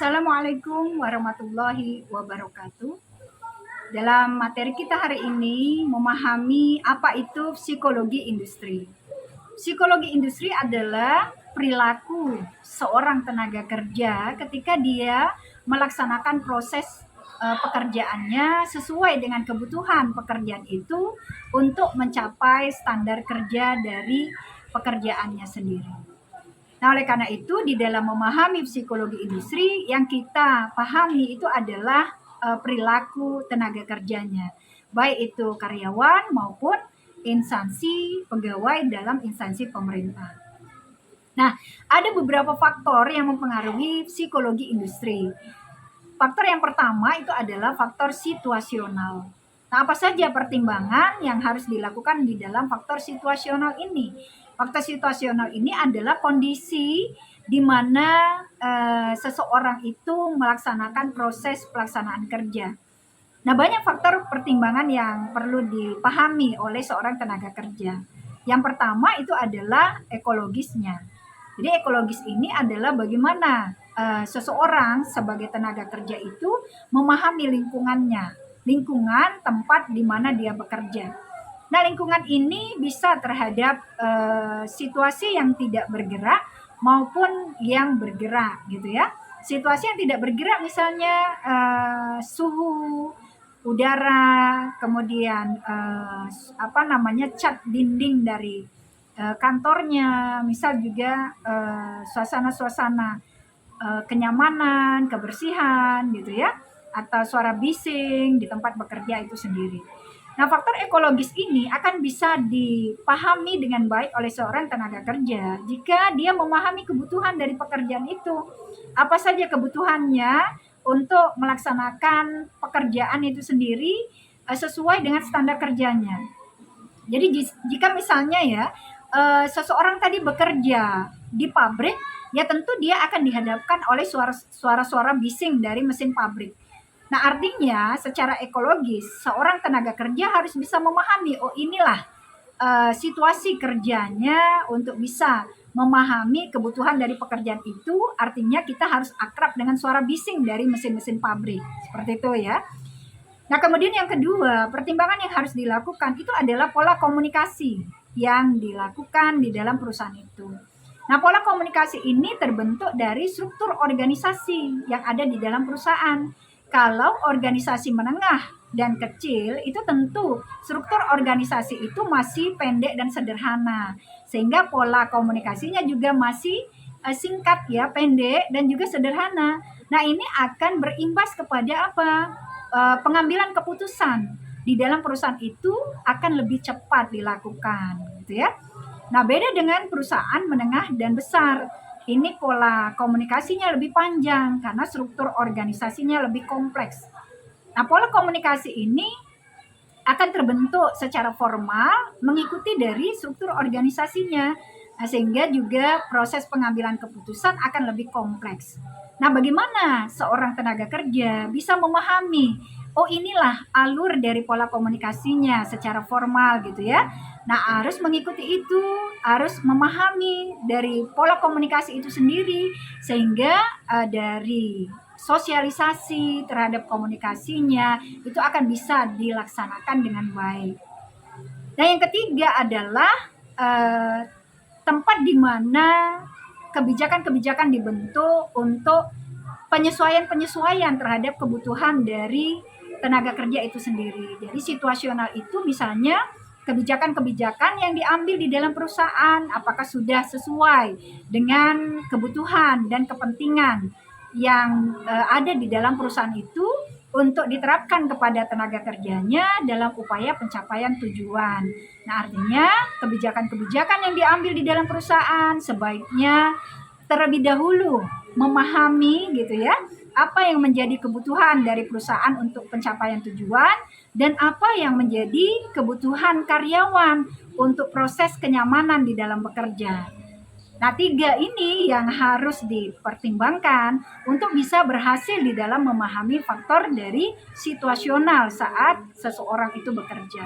Assalamualaikum warahmatullahi wabarakatuh. Dalam materi kita hari ini memahami apa itu psikologi industri. Psikologi industri adalah perilaku seorang tenaga kerja ketika dia melaksanakan proses pekerjaannya sesuai dengan kebutuhan pekerjaan itu untuk mencapai standar kerja dari pekerjaannya sendiri. Nah, oleh karena itu, di dalam memahami psikologi industri, yang kita pahami itu adalah perilaku tenaga kerjanya, baik itu karyawan maupun instansi pegawai dalam instansi pemerintah. Nah, ada beberapa faktor yang mempengaruhi psikologi industri. Faktor yang pertama itu adalah faktor situasional. Nah, apa saja pertimbangan yang harus dilakukan di dalam faktor situasional ini? Faktor situasional ini adalah kondisi di mana seseorang itu melaksanakan proses pelaksanaan kerja. Nah, banyak faktor pertimbangan yang perlu dipahami oleh seorang tenaga kerja. Yang pertama itu adalah ekologisnya. Jadi ekologis ini adalah bagaimana seseorang sebagai tenaga kerja itu memahami lingkungannya, lingkungan tempat di mana dia bekerja. Nah, lingkungan ini bisa terhadap situasi yang tidak bergerak maupun yang bergerak gitu ya. Situasi yang tidak bergerak misalnya suhu udara, kemudian cat dinding dari kantornya, misal juga suasana-suasana kenyamanan, kebersihan gitu ya, atau suara bising di tempat bekerja itu sendiri. Nah, faktor ekologis ini akan bisa dipahami dengan baik oleh seorang tenaga kerja jika dia memahami kebutuhan dari pekerjaan itu. Apa saja kebutuhannya untuk melaksanakan pekerjaan itu sendiri sesuai dengan standar kerjanya. Jadi jika misalnya ya seseorang tadi bekerja di pabrik, ya tentu dia akan dihadapkan oleh suara-suara bising dari mesin pabrik. Nah, artinya secara ekologis seorang tenaga kerja harus bisa memahami, oh inilah situasi kerjanya untuk bisa memahami kebutuhan dari pekerjaan itu, artinya kita harus akrab dengan suara bising dari mesin-mesin pabrik. Seperti itu ya. Nah, kemudian yang kedua, pertimbangan yang harus dilakukan itu adalah pola komunikasi yang dilakukan di dalam perusahaan itu. Nah, pola komunikasi ini terbentuk dari struktur organisasi yang ada di dalam perusahaan. Kalau organisasi menengah dan kecil, itu tentu struktur organisasi itu masih pendek dan sederhana. Sehingga pola komunikasinya juga masih singkat ya, pendek dan juga sederhana. Nah, ini akan berimbas kepada apa? Pengambilan keputusan di dalam perusahaan itu akan lebih cepat dilakukan gitu ya. Nah, beda dengan perusahaan menengah dan besar. Ini pola komunikasinya lebih panjang karena struktur organisasinya lebih kompleks. Nah, pola komunikasi ini akan terbentuk secara formal mengikuti dari struktur organisasinya. Nah, sehingga juga proses pengambilan keputusan akan lebih kompleks. Nah, bagaimana seorang tenaga kerja bisa memahami, oh inilah alur dari pola komunikasinya secara formal gitu ya. Nah, harus mengikuti itu, harus memahami dari pola komunikasi itu sendiri, sehingga dari sosialisasi terhadap komunikasinya itu akan bisa dilaksanakan dengan baik. Nah, yang ketiga adalah tempat di mana kebijakan-kebijakan dibentuk untuk penyesuaian-penyesuaian terhadap kebutuhan dari tenaga kerja itu sendiri. Jadi situasional itu misalnya kebijakan-kebijakan yang diambil di dalam perusahaan apakah sudah sesuai dengan kebutuhan dan kepentingan yang ada di dalam perusahaan itu untuk diterapkan kepada tenaga kerjanya dalam upaya pencapaian tujuan. Nah, artinya kebijakan-kebijakan yang diambil di dalam perusahaan sebaiknya terlebih dahulu memahami gitu ya, apa yang menjadi kebutuhan dari perusahaan untuk pencapaian tujuan dan apa yang menjadi kebutuhan karyawan untuk proses kenyamanan di dalam bekerja. Nah, tiga ini yang harus dipertimbangkan untuk bisa berhasil di dalam memahami faktor dari situasional saat seseorang itu bekerja.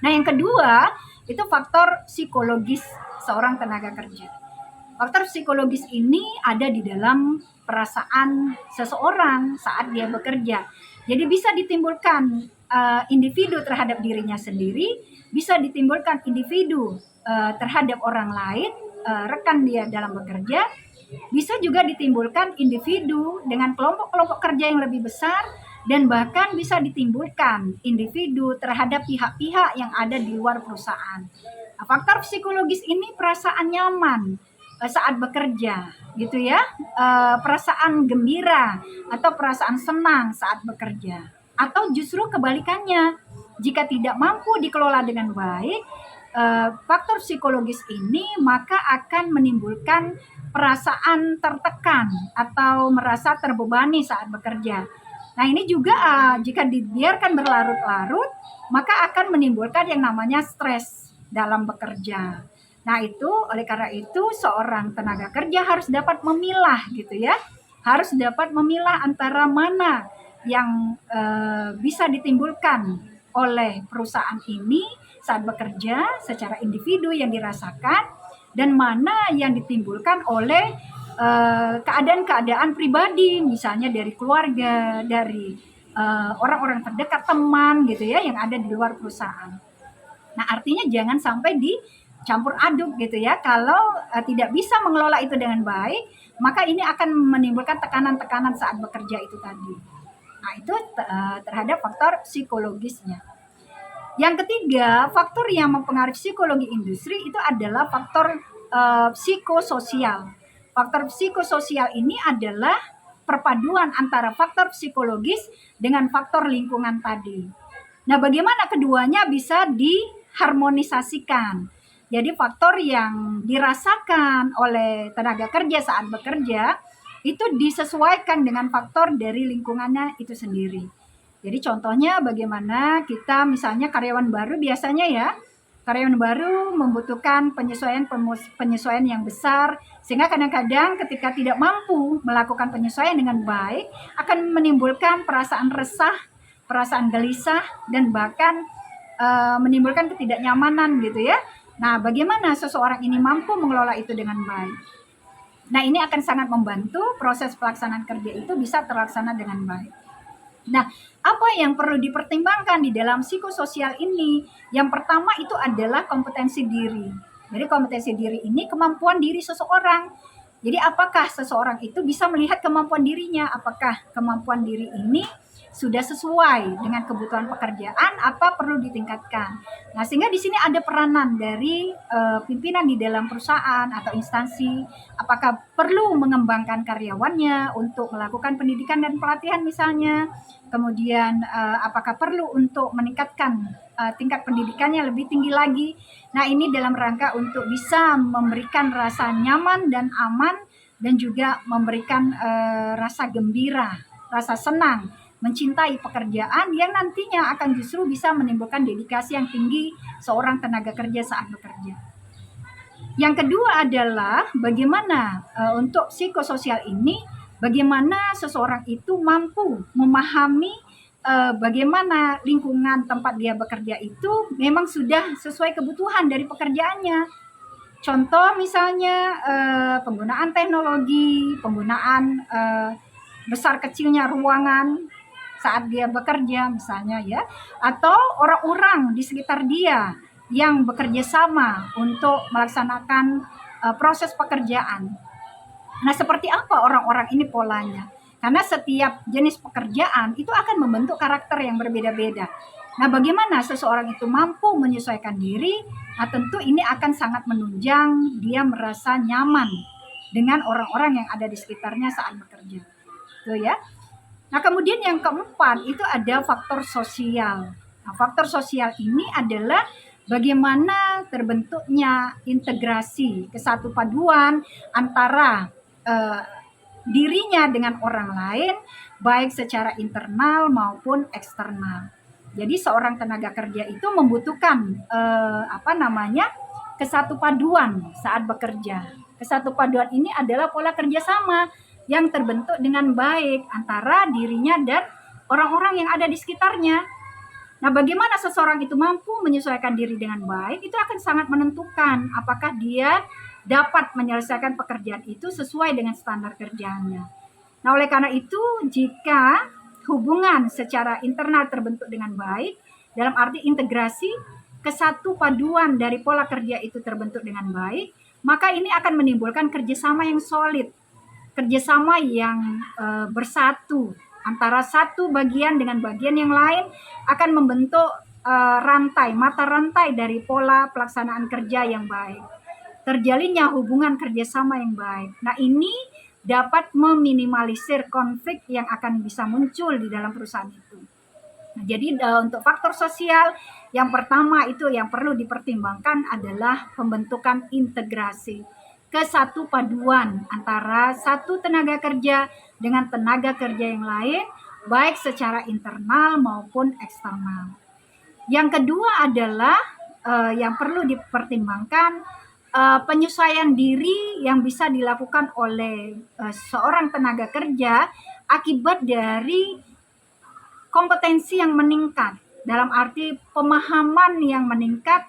Nah, yang kedua itu faktor psikologis seorang tenaga kerja. Faktor psikologis ini ada di dalam perasaan seseorang saat dia bekerja. Jadi bisa ditimbulkan individu terhadap dirinya sendiri, bisa ditimbulkan individu terhadap orang lain, rekan dia dalam bekerja, bisa juga ditimbulkan individu dengan kelompok-kelompok kerja yang lebih besar, dan bahkan bisa ditimbulkan individu terhadap pihak-pihak yang ada di luar perusahaan. Nah, faktor psikologis ini perasaan nyaman saat bekerja, gitu ya, perasaan gembira atau perasaan senang saat bekerja, atau justru kebalikannya, jika tidak mampu dikelola dengan baik, faktor psikologis ini maka akan menimbulkan perasaan tertekan atau merasa terbebani saat bekerja. Nah ini juga jika dibiarkan berlarut-larut, maka akan menimbulkan yang namanya stres dalam bekerja. Nah itu, oleh karena itu seorang tenaga kerja harus dapat memilah gitu ya, harus dapat memilah antara mana yang bisa ditimbulkan oleh perusahaan ini saat bekerja secara individu yang dirasakan, dan mana yang ditimbulkan oleh keadaan-keadaan pribadi, misalnya dari keluarga, dari orang-orang terdekat, teman gitu ya, yang ada di luar perusahaan. Nah artinya jangan sampai dicampur aduk gitu ya. Kalau tidak bisa mengelola itu dengan baik, maka ini akan menimbulkan tekanan-tekanan saat bekerja itu tadi. Nah itu terhadap faktor psikologisnya. Yang ketiga, faktor yang mempengaruhi psikologi industri itu adalah faktor psikososial. Faktor psikososial ini adalah perpaduan antara faktor psikologis dengan faktor lingkungan tadi. Nah, bagaimana keduanya bisa diharmonisasikan? Jadi faktor yang dirasakan oleh tenaga kerja saat bekerja itu disesuaikan dengan faktor dari lingkungannya itu sendiri. Jadi contohnya bagaimana kita misalnya karyawan baru biasanya ya, karyawan baru membutuhkan penyesuaian yang besar, sehingga kadang-kadang ketika tidak mampu melakukan penyesuaian dengan baik akan menimbulkan perasaan resah, perasaan gelisah, dan bahkan menimbulkan ketidaknyamanan gitu ya. Nah, bagaimana seseorang ini mampu mengelola itu dengan baik? Nah, ini akan sangat membantu proses pelaksanaan kerja itu bisa terlaksana dengan baik. Nah, apa yang perlu dipertimbangkan di dalam psikososial ini? Yang pertama itu adalah kompetensi diri. Jadi kompetensi diri ini kemampuan diri seseorang. Jadi apakah seseorang itu bisa melihat kemampuan dirinya? Apakah kemampuan diri ini sudah sesuai dengan kebutuhan pekerjaan, apa perlu ditingkatkan? Nah, sehingga di sini ada peranan dari pimpinan di dalam perusahaan atau instansi. Apakah perlu mengembangkan karyawannya untuk melakukan pendidikan dan pelatihan misalnya? Kemudian apakah perlu untuk meningkatkan tingkat pendidikannya lebih tinggi lagi? Nah, ini dalam rangka untuk bisa memberikan rasa nyaman dan aman, dan juga memberikan rasa gembira, rasa senang, mencintai pekerjaan yang nantinya akan justru bisa menimbulkan dedikasi yang tinggi seorang tenaga kerja saat bekerja. Yang kedua adalah bagaimana untuk psikososial ini, bagaimana seseorang itu mampu memahami bagaimana lingkungan tempat dia bekerja itu memang sudah sesuai kebutuhan dari pekerjaannya. Contoh misalnya penggunaan teknologi, penggunaan besar kecilnya ruangan saat dia bekerja misalnya ya, atau orang-orang di sekitar dia yang bekerja sama untuk melaksanakan proses pekerjaan. Nah, seperti apa orang-orang ini polanya? Karena setiap jenis pekerjaan itu akan membentuk karakter yang berbeda-beda. Nah, bagaimana seseorang itu mampu menyesuaikan diri? Nah, tentu ini akan sangat menunjang dia merasa nyaman dengan orang-orang yang ada di sekitarnya saat bekerja. Tuh ya. Nah, kemudian yang keempat itu ada faktor sosial. Nah, faktor sosial ini adalah bagaimana terbentuknya integrasi, kesatu paduan antara dirinya dengan orang lain, baik secara internal maupun eksternal. Jadi seorang tenaga kerja itu membutuhkan kesatu paduan saat bekerja. Kesatu paduan ini adalah pola kerjasama yang terbentuk dengan baik antara dirinya dan orang-orang yang ada di sekitarnya. Nah, bagaimana seseorang itu mampu menyesuaikan diri dengan baik, itu akan sangat menentukan apakah dia dapat menyelesaikan pekerjaan itu sesuai dengan standar kerjanya. Nah, oleh karena itu, jika hubungan secara internal terbentuk dengan baik, dalam arti integrasi, kesatu paduan dari pola kerja itu terbentuk dengan baik, maka ini akan menimbulkan kerjasama yang solid, kerjasama yang bersatu antara satu bagian dengan bagian yang lain, akan membentuk mata rantai dari pola pelaksanaan kerja yang baik, terjalinnya hubungan kerjasama yang baik. Nah, ini dapat meminimalisir konflik yang akan bisa muncul di dalam perusahaan itu. Nah, jadi untuk faktor sosial yang pertama itu yang perlu dipertimbangkan adalah pembentukan integrasi, kesatu paduan antara satu tenaga kerja dengan tenaga kerja yang lain, baik secara internal maupun eksternal. Yang kedua adalah yang perlu dipertimbangkan penyesuaian diri yang bisa dilakukan oleh seorang tenaga kerja akibat dari kompetensi yang meningkat, dalam arti pemahaman yang meningkat,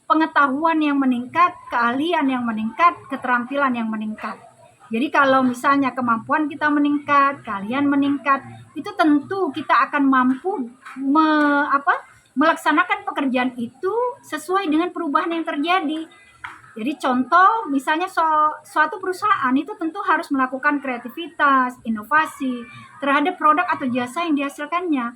pengetahuan yang meningkat, keahlian yang meningkat, keterampilan yang meningkat. Jadi kalau misalnya kemampuan kita meningkat, keahlian meningkat, itu tentu kita akan mampu melaksanakan pekerjaan itu sesuai dengan perubahan yang terjadi. Jadi contoh misalnya suatu perusahaan itu tentu harus melakukan kreativitas, inovasi terhadap produk atau jasa yang dihasilkannya.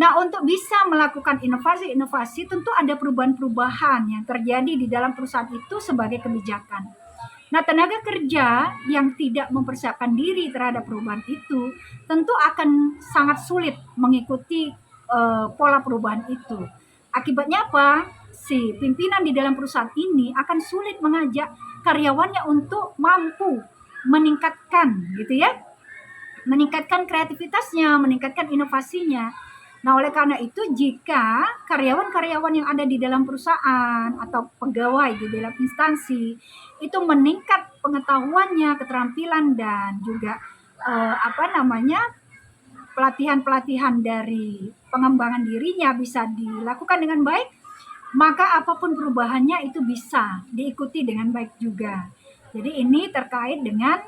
Nah, untuk bisa melakukan inovasi-inovasi tentu ada perubahan-perubahan yang terjadi di dalam perusahaan itu sebagai kebijakan. Nah, tenaga kerja yang tidak mempersiapkan diri terhadap perubahan itu tentu akan sangat sulit mengikuti pola perubahan itu. Akibatnya apa? Si pimpinan di dalam perusahaan ini akan sulit mengajak karyawannya untuk mampu meningkatkan gitu ya, meningkatkan kreativitasnya, meningkatkan inovasinya. Nah, oleh karena itu jika karyawan-karyawan yang ada di dalam perusahaan atau pegawai di dalam instansi itu meningkat pengetahuannya, keterampilan dan juga pelatihan-pelatihan dari pengembangan dirinya bisa dilakukan dengan baik, maka apapun perubahannya itu bisa diikuti dengan baik juga. Jadi ini terkait dengan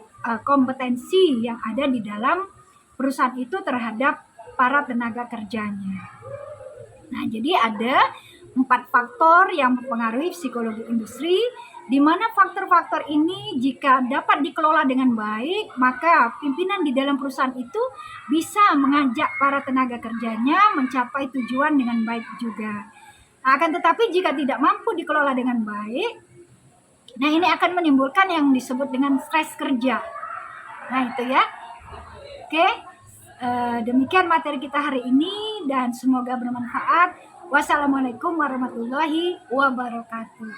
kompetensi yang ada di dalam perusahaan itu terhadap para tenaga kerjanya. Nah, jadi ada 4 faktor yang mempengaruhi psikologi industri, di mana faktor-faktor ini jika dapat dikelola dengan baik, maka pimpinan di dalam perusahaan itu bisa mengajak para tenaga kerjanya mencapai tujuan dengan baik juga. Akan tetapi jika tidak mampu dikelola dengan baik, nah ini akan menimbulkan yang disebut dengan stres kerja. Nah itu ya. Oke, demikian materi kita hari ini dan semoga bermanfaat. Wassalamualaikum warahmatullahi wabarakatuh.